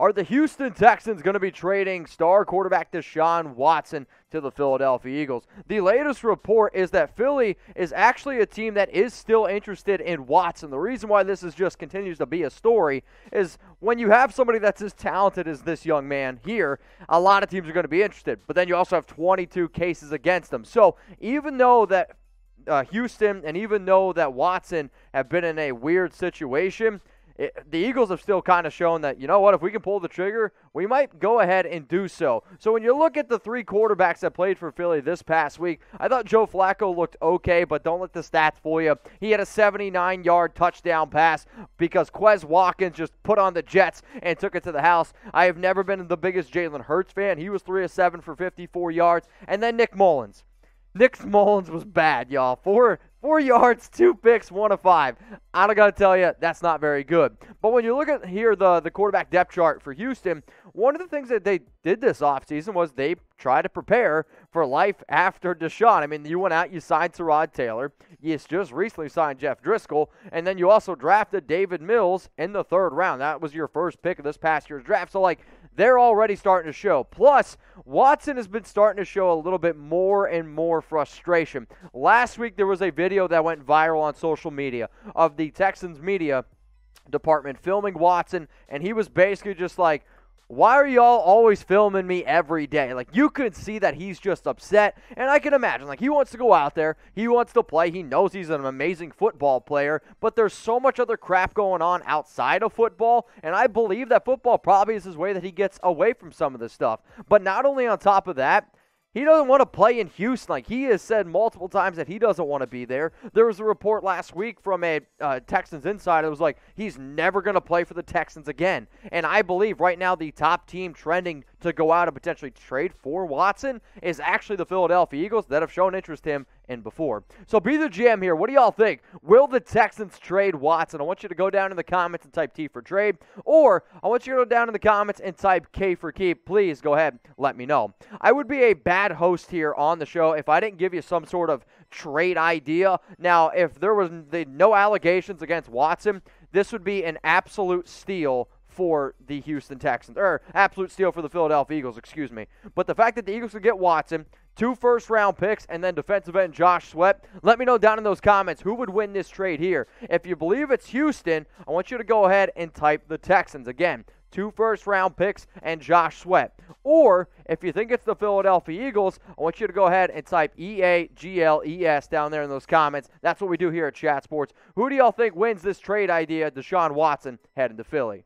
Are the Houston Texans going to be trading star quarterback Deshaun Watson to the Philadelphia Eagles? The latest report is that Philly is actually a team that is still interested in Watson. The reason why this just continues to be a story is when you have somebody that's as talented as this young man here, a lot of teams are going to be interested. But then you also have 22 cases against them. So even though that Houston and even though that Watson have been in a weird situation, the Eagles have still kind of shown that, you know what, if we can pull the trigger, we might go ahead and do so. So when you look at the three quarterbacks that played for Philly this past week, I thought Joe Flacco looked okay, but don't let the stats fool you. He had a 79-yard touchdown pass because Quez Watkins just put on the Jets and took it to the house. I have never been the biggest Jalen Hurts fan. He was 3 of 7 for 54 yards. And then Nick Mullins. Nick Mullins was bad, y'all. 4 yards, 2 picks, 1 of 5. I don't got to tell you, that's not very good. But when you look at here the quarterback depth chart for Houston, one of the things that they did this offseason was they tried to prepare for life after Deshaun. I mean, you went out, you signed Tyrod Taylor. You just recently signed Jeff Driscoll. And then you also drafted David Mills in the 3rd round. That was your first pick of this past year's draft. So, they're already starting to show. Plus, Watson has been starting to show a little bit more and more frustration. Last week, there was a video that went viral on social media of the Texans media department filming Watson, and he was basically just like, why are y'all always filming me every day? You could see that he's just upset, and I can imagine, he wants to go out there, he wants to play, he knows he's an amazing football player, but there's so much other crap going on outside of football, and I believe that football probably is his way that he gets away from some of this stuff. But not only on top of that, he doesn't want to play in Houston. He has said multiple times that he doesn't want to be there. There was a report last week from a Texans insider that was like, he's never going to play for the Texans again. And I believe right now the top team trending to go out and potentially trade for Watson is actually the Philadelphia Eagles that have shown interest in him in before. So be the GM here. What do y'all think? Will the Texans trade Watson? I want you to go down in the comments and type T for trade, or I want you to go down in the comments and type K for keep. Please go ahead, let me know. I would be a bad host here on the show if I didn't give you some sort of trade idea. Now, if there was no allegations against Watson, this would be an absolute steal for the Houston Texans, or absolute steal for the Philadelphia Eagles, excuse me. But the fact that the Eagles could get Watson, 2 first-round picks, and then defensive end Josh Sweat, let me know down in those comments who would win this trade here. If you believe it's Houston, I want you to go ahead and type the Texans. Again, 2 first-round picks and Josh Sweat. Or, if you think it's the Philadelphia Eagles, I want you to go ahead and type EAGLES down there in those comments. That's what we do here at Chat Sports. Who do y'all think wins this trade idea, Deshaun Watson heading to Philly?